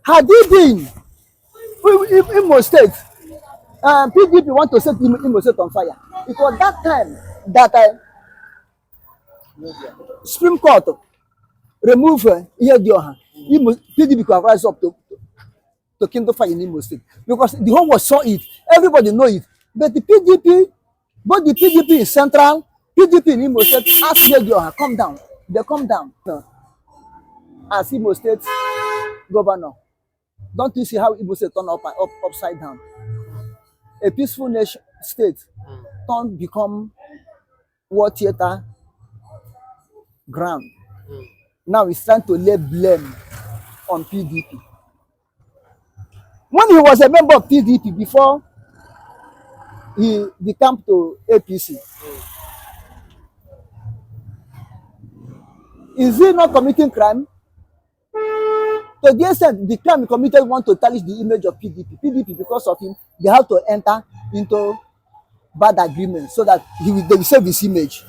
Had he been Imo State, PDP want to set Imo State on fire. It was that time that Supreme Court remove Uzodinma. PDP could rise up to kindle fire in Imo State because the whole world saw it. Everybody know it. But the PDP, both the PDP in Central, PDP in Imo State, ask Uzodinma, come down. They come down. As Imo State governor, don't you see how Imo State turn upside down? A peaceful nation state don't become war theater ground. Now it's trying to lay blame on PDP. When he was a member of PDP before he decamped to APC, is he not committing crime? To the extent the crime he committed want to tarnish the image of PDP. PDP, because of him, they have to enter into bad agreements so that they will save his image.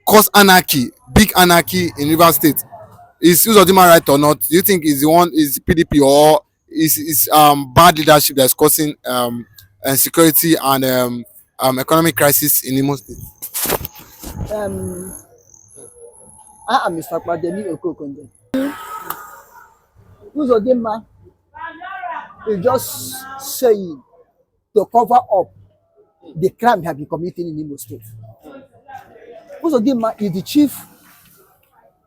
Cause anarchy, big anarchy in Rivers State. Is Uzodinma right or not? Do you think is the one is PDP or is bad leadership that's causing insecurity and economic crisis in Imo State? I am Mr. Kwademi Okokonde. Uzodinma is just saying to cover up the crime he has been committing in Imo State. Uzodinma is the chief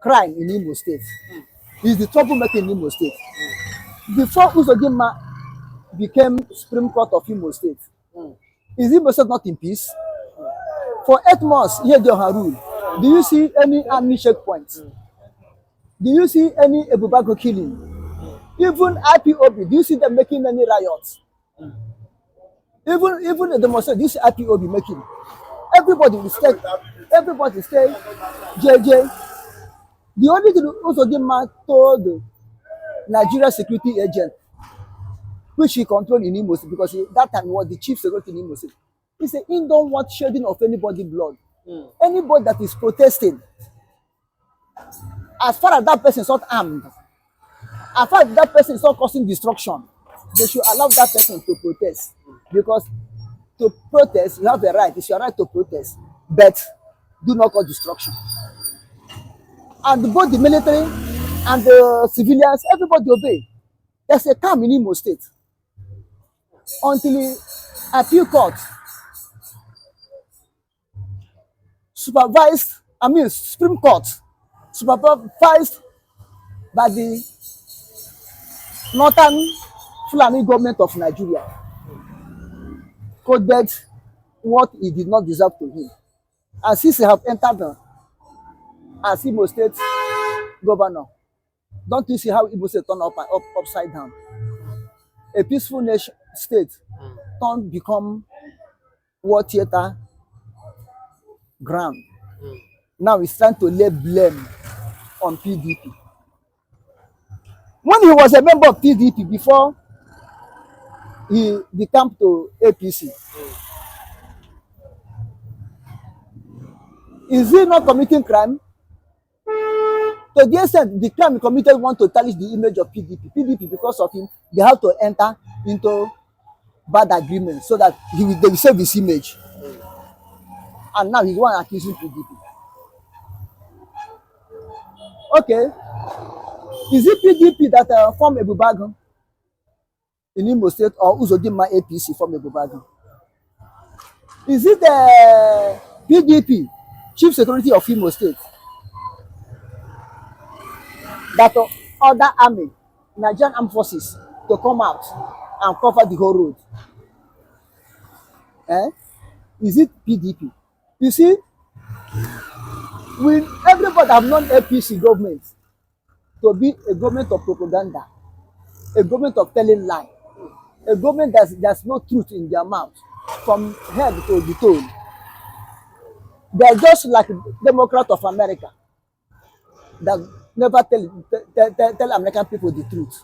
crime in Imo State. He is the troublemaker in Imo State. Before Uzodinma became Supreme Court of Imo State, is Imo State not in peace? For 8 months, Uzodinma rule. Do you see any army checkpoints? Do you see any Ebubago killing? Even IPOB, do you see them making any riots? Even the demonstration, do you see IPOB making? Everybody stay JJ. The only thing Uzodinma told the Nigeria security agent, which he controlled in Imo State, because that time he was the chief security in Imo State, he said he don't want shedding of anybody's blood. Anybody that is protesting, as far as that person is not armed, as far as that person is not causing destruction, they should allow that person to protest. Because to protest, you have a right. It's your right to protest, but do not cause destruction. And both the military and the civilians, everybody obey. There's a calm in Imo State until appeal court Supreme Court supervised by the Northern Fulani government of Nigeria coded what he did not deserve to him. And since he have entered as Imo State governor, don't you see how Imo State turn upside down? A peaceful nation state don't become war theater ground. Now it's trying to lay blame on PDP. When he was a member of PDP before he decamped to APC, is he not committing crime? To the extent the crime he committed want to tarnish the image of PDP. PDP, because of him, they have to enter into bad agreements so that they will save his image. And now he's the one accusing PDP. Okay. Is it PDP that formed Ebubago in Imo State, or Uzodinma APC formed Ebubago? Is it the PDP, Chief Security of Imo State, that order army, Nigerian armed forces, to come out and cover the whole road? Is it PDP? You see, when everybody have known APC government to be a government of propaganda, a government of telling lies, a government there's no truth in their mouth, from head to the toe. They're just like Democrats of America that never tell American people the truth.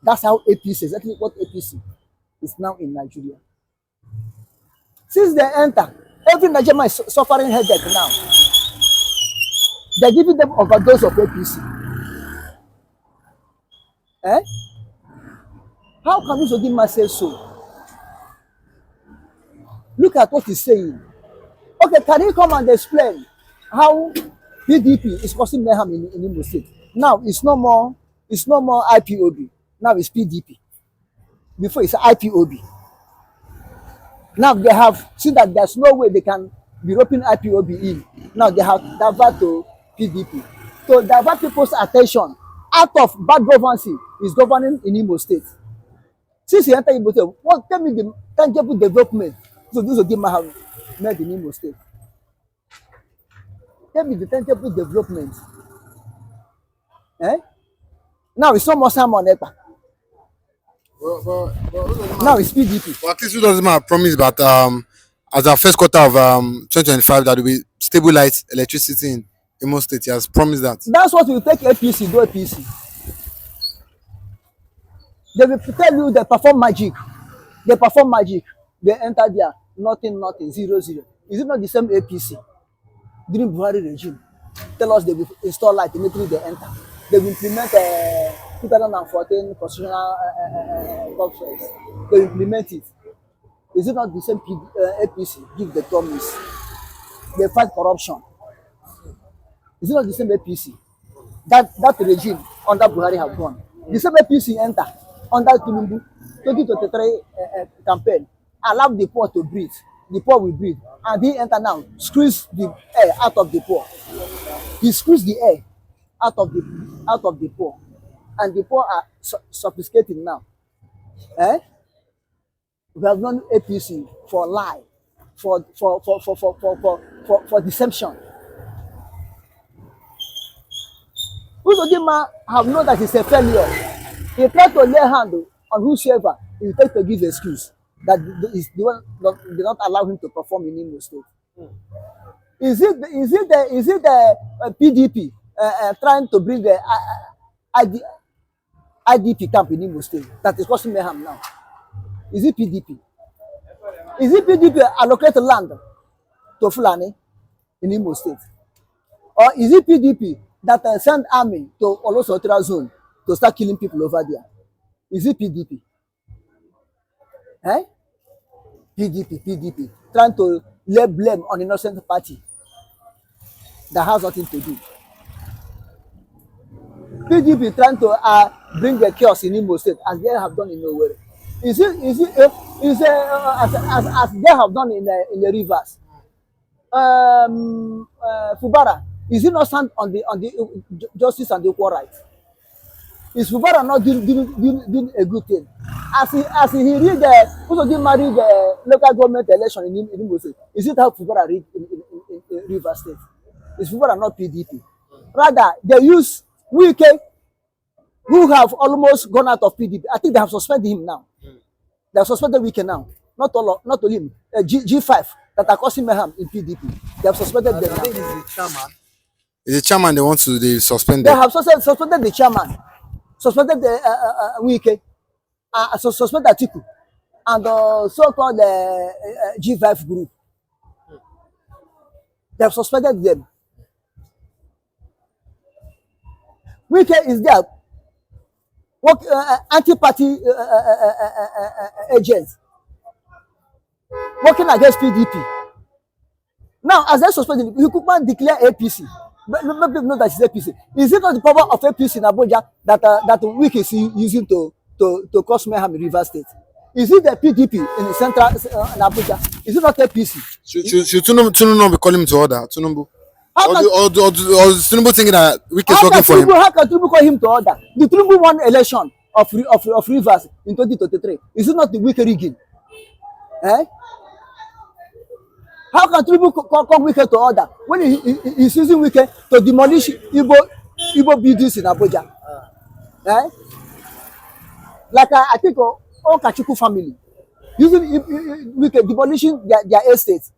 That's how APC, exactly what APC is now in Nigeria. Since they enter, every Nigerian is suffering headache now. They're giving them overdose of APC. How can Uzodinma say so? Look at what he's saying. Okay, can he come and explain how PDP is causing mayhem in Imo State? Now it's no more IPOB. Now it's PDP. Before it's IPOB. Now they have seen that there's no way they can be roping IPOB in. Now they have divert to PDP. So divert people's attention out of bad governance is governing in Imo State. Since you enter Imo State, what tell me the tangible development so those of them have made in Imo State? Tell me the tangible development. Eh? Now it's no more Simon Ekpa. Now it's PDP. But at least Uzodinma promised that as our first quarter of 2025 that will be stable light electricity in Imo State. He has promised that. That's what will take APC, do APC. They will tell you they perform magic. They perform magic. They enter there, nothing, 0, 0. Is it not the same APC? During Buhari regime, tell us they will install light immediately they enter. They will implement 2014 constitutional conference. They will implement it. Is it not the same APC give the promise? They fight corruption. Is it not the same APC? That regime under Buhari have gone. The same APC enter under Tinubu 2023 campaign. Allow the poor to breathe. The poor will breathe. And he enter now, squeeze the air out of the poor. He squeeze the air out of the poor. And the poor are sophisticated now. Eh? We have known APC for lie, for deception. Uzodinma have known that it's a failure. He tried to lay hand on whosoever he tried to give excuse that is the one that did not allow him to perform in Imo State. Is it the PDP trying to bring the IDP camp in Imo State that is causing mayhem now? Is it PDP? Is it PDP allocate land to Fulani in Imo State? Or is it PDP that send army to Olosotra zone to start killing people over there? Is it PDP? Eh? PDP trying to lay blame on innocent party that has nothing to do. PDP trying to bring the chaos in Imo State as they have done in Owerri. Is it as they have done in the rivers? Fubara, is it not stand on the justice and the equal rights? Is Fubara not doing a good thing? As he read Uzodinma read the local government election in Imo State, is it how Fubara read in Rivers State? Is Fubara not PDP? Rather, they use Wike, who have almost gone out of PDP. I think they have suspended him now. They have suspended Wike now. Not only him. G5 that are causing mayhem in PDP. They have suspended them now. Is the chairman? Is the chairman they want to suspend? They have suspended the chairman, suspended the Wike, suspended Atiku, and so-called G5 group. They have suspended them. Wike is there. What anti-party agents working against PDP. Now, as they suspended, you could not declare APC. But people know that it's APC. Is it not the power of APC in Abuja that Wike is using to cause mayhem in Rivers State? Is it the PDP in the central in Abuja? Is it not APC? Should Tinubu be calling him to order? Tinubu? Or Tinubu thinking that Wike is working for him? How can Tinubu call him to order? The Tinubu won election of Rivers in 2023. Is it not the Wike rigging? Eh? How can Tinubu call Wike to order when he's using Wike to demolish igbo buildings in Abuja? Eh? Like I think all Kachuku family using Wike demolishing their estates.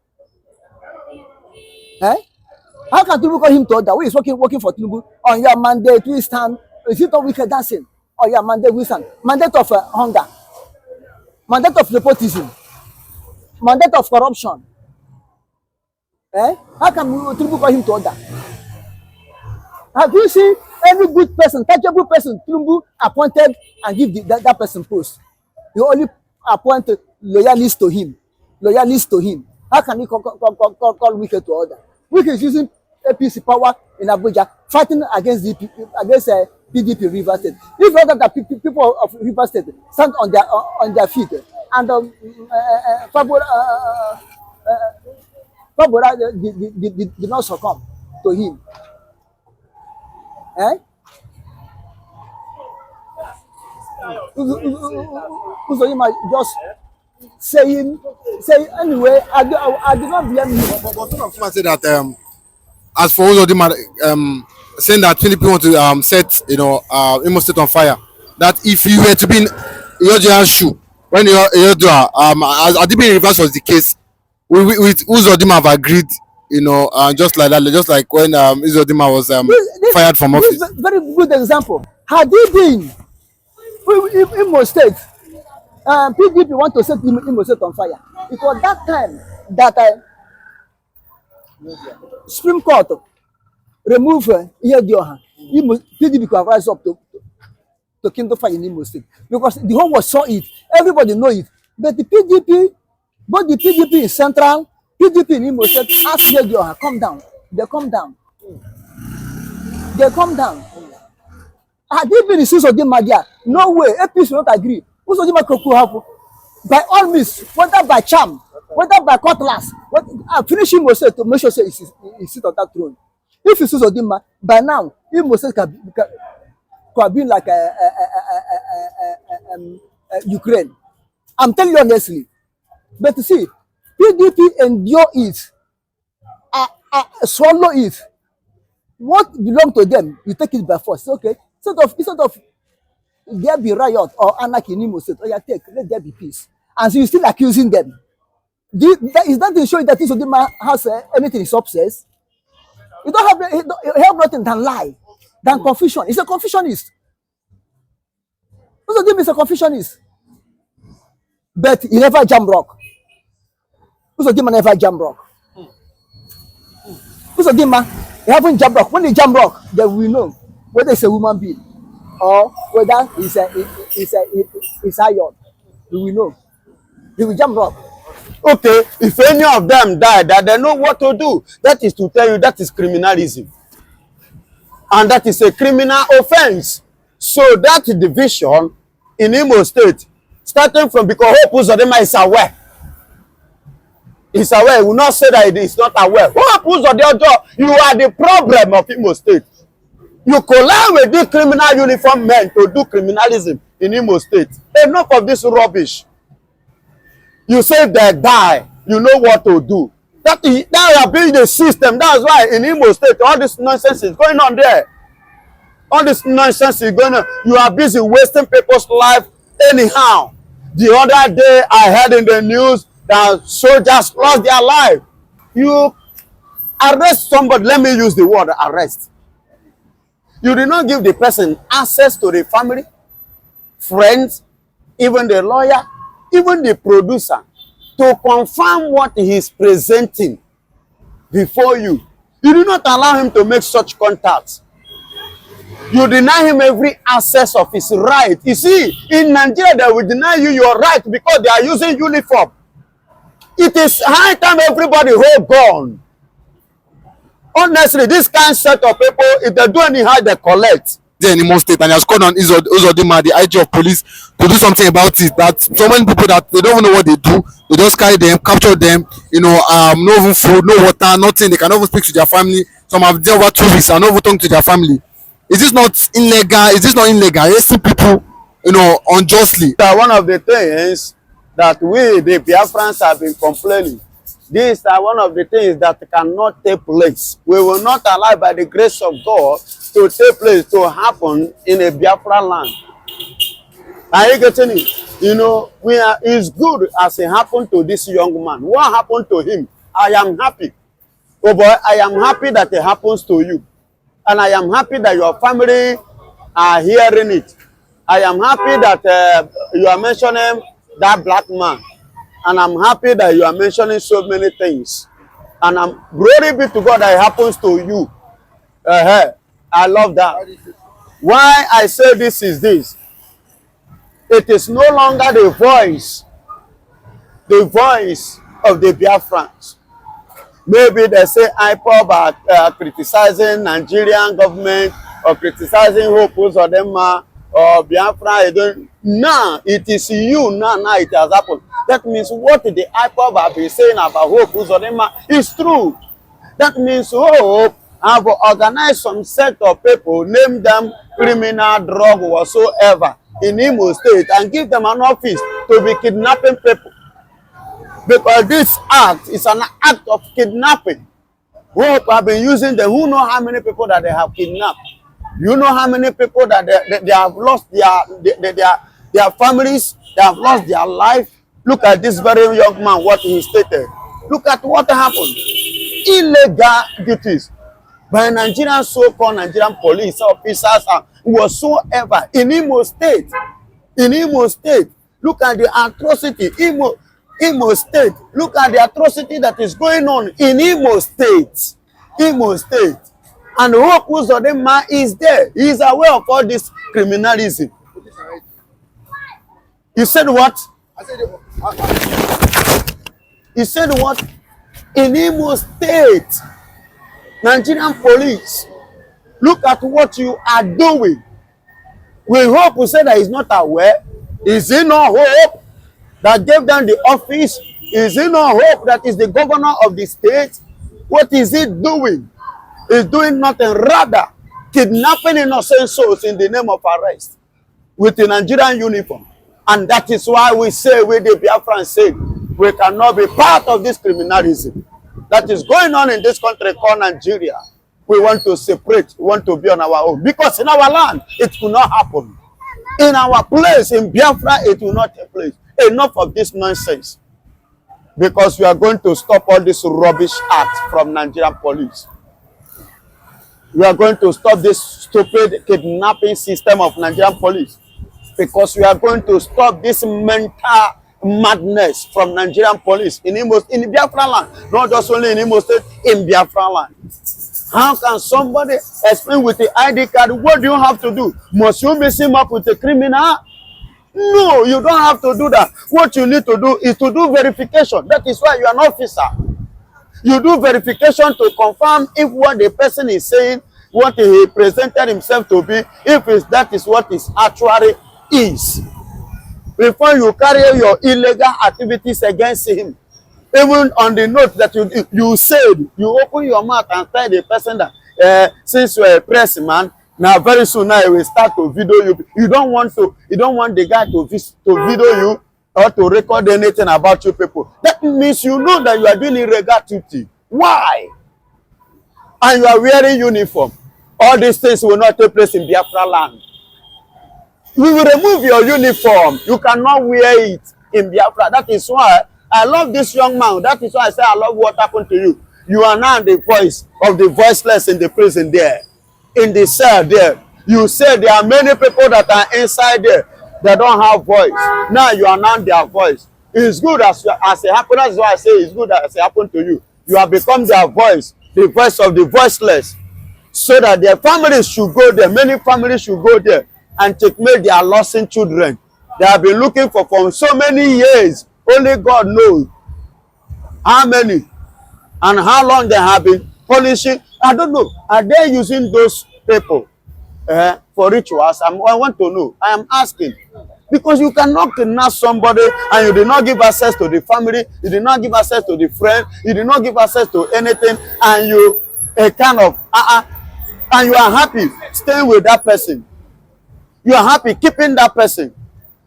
Eh? How can Tinubu call him to order when he's working for Tinubu on your mandate? We stand. Is it not Wike dancing? Or your mandate we stand? Mandate of hunger, mandate of nepotism, mandate of corruption. Eh? How can Tinubu call him to order? Have you seen any good person, touchable person, Tinubu appointed and give that person post? You only appoint loyalists to him. Loyalists to him. How can he call Wike to order? Wike is using APC power in Abuja, fighting against PDP River State. If not that people of River State stand on their feet and Fabora did not succumb to him. Eh? Uzodinma just saying anyway. I do not blame him. But some of them say that as for Uzodinma saying that 20 people want to set Imo State on fire, that if you were to be in Iyoja's shoe when Iyodua Adibi reverse was the case, with Uzodinma have agreed, just like that, just like when Uzodinma was fired from office. This is a very good example. Had he been Imo State, PDP want to set Imo State on fire. It was that time that Supreme Court remove Iyodua. PDP could have rise up to kindle fire in Imo State because the whole world saw it. Everybody know it. But the PDP, both the PDP in Central, PDP in Imo State, ask Iyodua, come down. They come down. They come down. Had he been in Uzodinma there, no way. APC will not agree. Uzodinma could happen. By all means, whether by charm, whether by cutlass, finish Imo State to make sure he sit on that throne. If it's Uzodinma, by now, Imo State could have been like Ukraine. I'm telling you honestly. But you see, PDP endure it, swallow it. What belongs to them, you take it by force. Okay, instead of there be riot or anarchy in Imo State, let there be peace. And so you're still accusing them. Is that to show you that Uzodinma has anything in success? You don't have nothing than lie, than confusion. He's a confusionist. Uzodinma is a confusionist. But he never jam rock. Uzodinma never jam rock. Uzodinma, he haven't jam rock. When he jam rock, then we know whether it's a woman being or whether it's iron. We will know. He will jam rock. Okay, if any of them die, that they know what to do. That is to tell you that is criminalism. And that is a criminal offense. So that division in Imo State, starting from, because hopeuzodinma is aware. He's aware. He will not say that he is not aware. Hopeuzodinma, you are the problem of Imo State. You collide with these criminal uniform men to do criminalism in Imo State. Enough of this rubbish. You say they die, you know what to do. That have been the system. That's why in Imo State, all this nonsense is going on there. All this nonsense is going on. You are busy wasting people's life anyhow. The other day, I heard in the news that soldiers lost their life. You arrest somebody, let me use the word arrest. You did not give the person access to the family, friends, even the lawyer, even the producer, to confirm what he is presenting before you. You do not allow him to make such contacts. You deny him every access of his right. You see, in Nigeria, they will deny you your right because they are using uniform. It is high time everybody hold gun. Honestly, this kind of set of people, if they do anyhow, they collect. There in Imo State, and he has called on Uzodinma, the IG of police, to do something about it. That so many people that they don't even know what they do, they just carry them, capture them, no even food, no water, nothing. They cannot even speak to their family. Some have there over 2 weeks and not even talking to their family. Is this not illegal? Is this not illegal? Arresting people, unjustly. One of the things that we, the Biafrans, have been complaining. These are one of the things that cannot take place. We will not allow, by the grace of God, to take place, to happen in a Biafra land. Are you getting it? It's good as it happened to this young man. What happened to him? I am happy. Oh boy, I am happy that it happens to you. And I am happy that your family are hearing it. I am happy that you are mentioning that black man. And I'm happy that you are mentioning so many things. And I'm glory be to God that it happens to you. I love that. Why I say this is this. It is no longer the voice of the Biafrans. Maybe they say IPOB are criticizing Nigerian government or criticizing hopeuzodinma or Biafra. Now it is you. Now it has happened. That means what the IPOB have been saying about hopeuzodinma is true. That means Hope have organized some set of people, name them criminal, drug, whatsoever, in Imo State and give them an office to be kidnapping people. Because this act is an act of kidnapping. Hope have been using them. Who know how many people that they have kidnapped? You know how many people that they have lost their families, they have lost their life. Look at this very young man, what he stated. Look at what happened. Illegal duties by Nigerian so-called Nigerian police officers and whatsoever in Imo State. In Imo State, look at the atrocity. Imo State, look at the atrocity that is going on in Imo State. Imo State. And hopeuzodinma is there. He is aware of all this criminalism. You said what? You said what? In Imo State, Nigerian police, look at what you are doing. We hope you say that he's not aware. Is it not Hope that gave them the office? Is it not Hope that is the governor of the state? What is he doing? He's doing nothing, rather kidnapping innocent souls in the name of arrest with the Nigerian uniform. And that is why we say, with the Biafran say, we cannot be part of this criminalism that is going on in this country called Nigeria. We want to separate, we want to be on our own. Because in our land, it will not happen. In our place, in Biafra, it will not take place. Enough of this nonsense. Because we are going to stop all this rubbish act from Nigerian police. We are going to stop this stupid kidnapping system of Nigerian police. Because we are going to stop this mental madness from Nigerian police in Biafra land. Not just only in Imo State, in Biafra land. How can somebody explain with the ID card, what do you have to do? Must you mix him up with a criminal? No, you don't have to do that. What you need to do is to do verification. That is why you are an officer. You do verification to confirm if what the person is saying, what he presented himself to be, if that is what it actually is. Before you carry your illegal activities against him. Even on the note that you said, you open your mouth and tell the person that since you are a press man, now very soon now he will start to video you. You don't want the guy to video you or to record anything about you people. That means you know that you are doing illegal duty. Why? And you are wearing uniform. All these things will not take place in Biafra land. We will remove your uniform. You cannot wear it in Biafra. That is why I love this young man. That is why I say I love what happened to you. You are now the voice of the voiceless in the prison there. In the cell there. You say there are many people that are inside there that don't have voice. Now you are now their voice. It's good as it happened. That's why I say it's good as it happened to you. You have become their voice. The voice of the voiceless. So that their families should go there. Many families should go there and checkmate their lost children. They have been looking for so many years. Only God knows how many and how long they have been punishing. I don't know. Are they using those people for rituals? I want to know. I am asking. Because you cannot kidnap somebody and you did not give access to the family, you did not give access to the friend, you did not give access to anything, and you and you are happy staying with that person. You are happy keeping that person.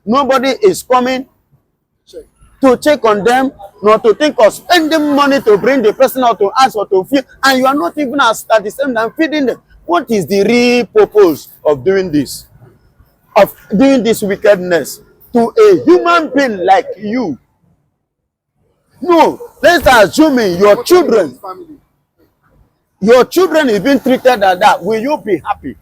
Nobody is coming to check on them, nor to think of spending money to bring the person out to ask or to feed, and you are not even at the same time feeding them. What is the real purpose of doing this? Of doing this wickedness to a human being like you? No, let's assume your children is being treated like that. Will you be happy?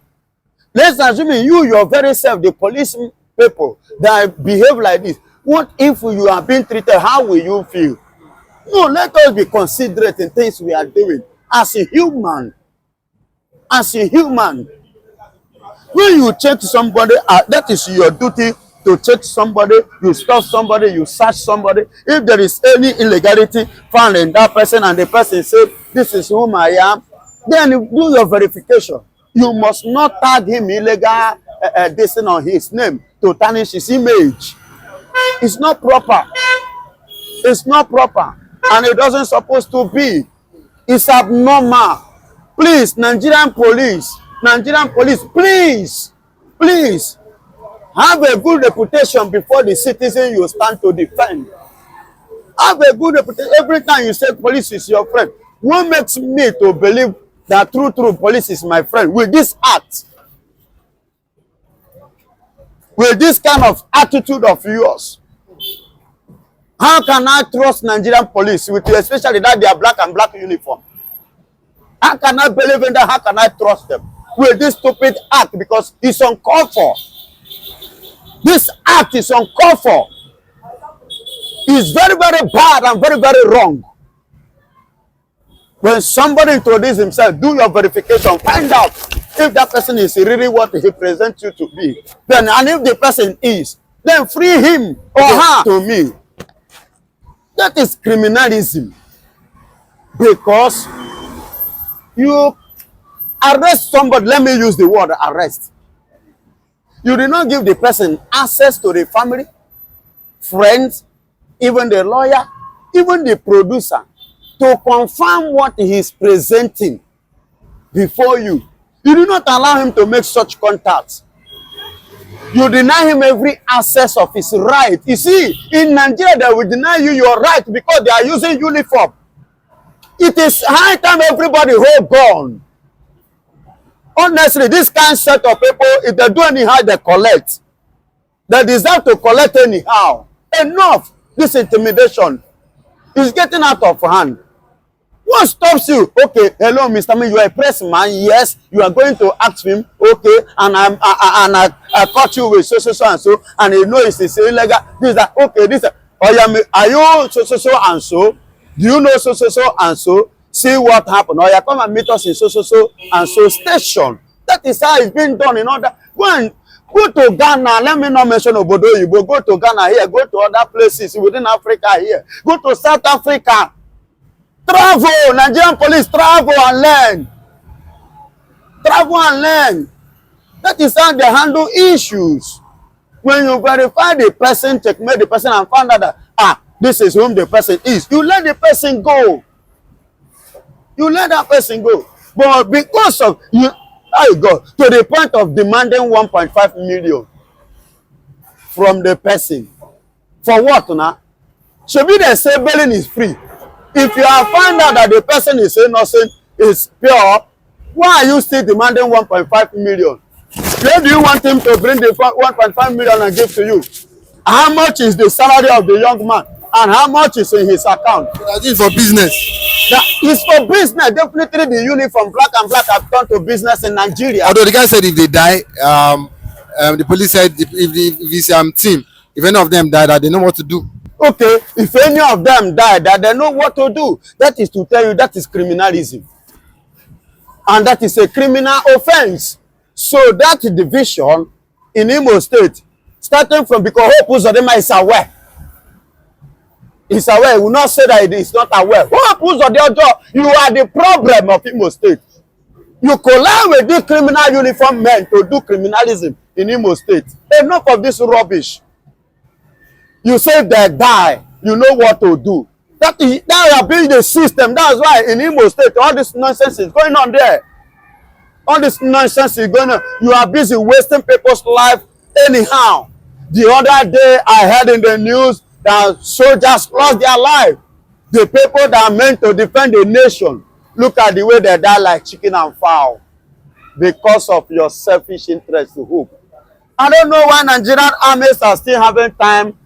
Let's assume your very self, the police people that behave like this. What if you are being treated? How will you feel? No, let us be considerate in things we are doing as a human. As a human. When you check somebody, that is your duty to check somebody, you stop somebody, you search somebody. If there is any illegality found in that person and the person said, this is whom I am, then you do your verification. You must not tag him illegal this thing on his name to tarnish his image. It's not proper. It's not proper. And it doesn't supposed to be. It's abnormal. Please, Nigerian police, please, please, have a good reputation before the citizen you stand to defend. Have a good reputation. Every time you say police is your friend, what makes me to believe that true police is my friend with this act? With this kind of attitude of yours? How can I trust Nigerian police with especially that they are black and black uniform? How can I believe in that? How can I trust them with this stupid act? Because it's uncalled for. This act is uncalled for. It's very, very bad and very, very wrong. When somebody introduces himself, do your verification. Find out if that person is really what he presents you to be. Then, and if the person is, then free him or her to me. That is criminalism. Because you arrest somebody, let me use the word arrest. You did not give the person access to the family, friends, even the lawyer, even the producer, to confirm what he is presenting before you. You do not allow him to make such contacts. You deny him every access of his right. You see, in Nigeria, they will deny you your right because they are using uniform. It is high time everybody hold gun. Honestly, this kind of set of people, if they do anyhow, they collect. They deserve to collect anyhow. Enough. This intimidation is getting out of hand. What stops you? Okay, hello, Mr. Man, you are a press man. Yes, you are going to ask him. Okay, and I caught you with so and so, and you know it's illegal. This that okay. This are you so and so? Do you know so and so? See what happened. Or you come and meet us in so and so station. That is how it's been done in order. Go to Ghana. Let me not mention Obodo Igbo. Go to Ghana here. Go to other places within Africa here. Go to South Africa. Travel. Nigerian police, travel and learn. Travel and learn. That is how they handle issues. When you verify the person, checkmate the person, and find out that this is whom the person is, you let the person go. You let that person go. But because of you, I go to the point of demanding 1.5 million from the person. For what now? Should be they say bailing is free. If you have found out that the person is innocent, is pure, why are you still demanding 1.5 million? Where do you want him to bring the 1.5 million and give to you? How much is the salary of the young man? And how much is in his account? That is for business. That is for business. Definitely the uniform, black and black, have turned to business in Nigeria. Although the guy said if they die, the police said if his team, if any of them die, that they know what to do. Okay, if any of them die, that they know what to do. That is to tell you that is criminalism. And that is a criminal offense. So that division in Imo State, starting from, because hopeuzodinma is aware. Is aware. He will not say that it is not aware. Hopeuzodinma, you are the problem of Imo State. You collide with the criminal uniform men to do criminalism in Imo State. Enough of this rubbish. You say they die, you know what to do. That are building the system. That's why in Imo State, all this nonsense is going on there. All this nonsense is going on. You are busy wasting people's life anyhow. The other day, I heard in the news that soldiers lost their life. The people that are meant to defend the nation, look at the way they die like chicken and fowl because of your selfish interest to hope. I don't know why Nigerian armies are still having time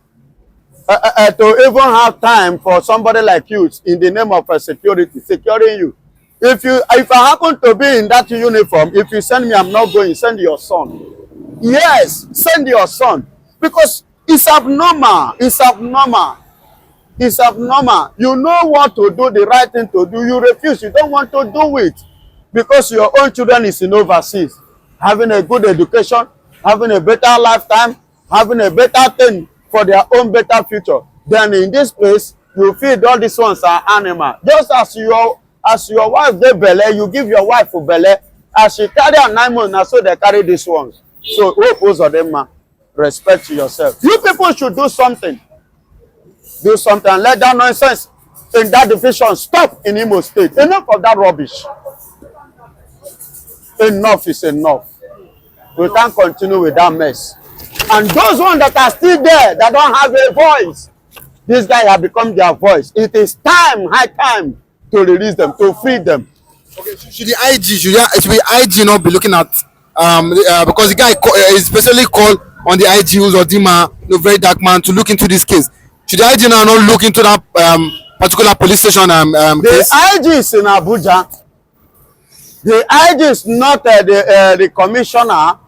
to even have time for somebody like you in the name of security, securing you. If I happen to be in that uniform, if you send me, I'm not going. Send your son. Yes, send your son. Because it's abnormal. It's abnormal. It's abnormal. You know what to do, the right thing to do. You refuse. You don't want to do it. Because your own children is in overseas. Having a good education, having a better lifetime, having a better thing for their own better future. Then in this place, you feed all these ones are animal. Just as your wife dey belle, you give your wife belle. As she carry am 9 months, na so they carry these ones. So hopeuzodinma, respect yourself. You people should do something. Do something and let that nonsense in that division stop in Imo State. Enough of that rubbish. Enough is enough. We can't continue with that mess. And those ones that are still there, that don't have a voice, these guys have become their voice. It is time, high time, to release them, to free them. Okay, should the IG not be looking at because the guy is specially called on the IG Uzodinma, the very dark man, to look into this case. Should the IG now not look into that particular police station case? The IG is in Abuja. The IG is not the commissioner,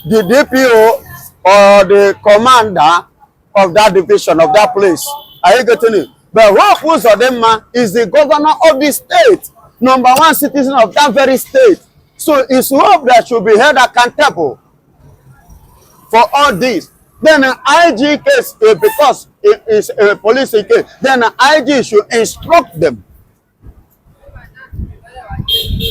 the DPO, or the commander of that division, of that place. Are you getting it? But hopeuzodinma is the governor of the state, #1 citizen of that very state. So it's hope that should be held accountable for all this. Then an IG case, because it is a police case, then an IG should instruct them.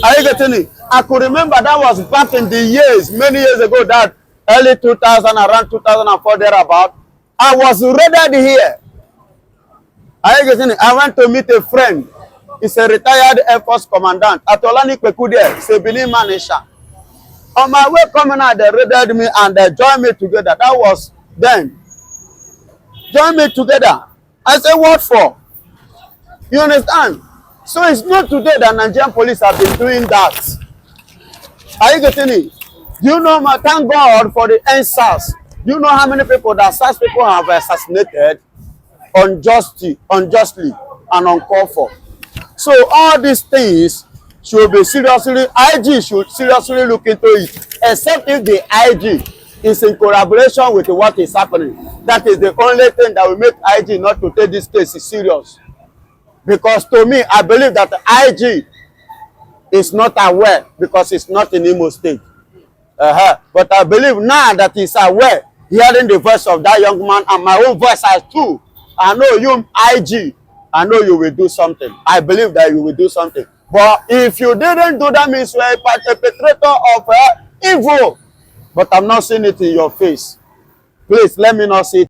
Are you getting it? I could remember that was back in the years, many years ago, that early 2000, around 2004, thereabout. I was raided here. Are you getting it? I went to meet a friend. He's a retired Air Force commandant. Atolani Kwekude, he's a Benin manager. On my way coming out, they raided me and they joined me together. That was then. Join me together. I said, what for? You understand? So it's not today that Nigerian police have been doing that. Are you getting it? You know, thank God for the NSAS. You know how many people that SARS people have assassinated unjustly and uncalled for. So all these things should be seriously, IG should seriously look into it, except if the IG is in collaboration with what is happening. That is the only thing that will make IG not to take this case serious. Because to me, I believe that the IG is not aware because it's not in Imo State. But I believe now that he's aware, hearing the voice of that young man and my own voice as too, I know you, IG, I know you will do something. I believe that you will do something. But if you didn't do that, means you are a perpetrator of evil. But I'm not seeing it in your face. Please let me not see it.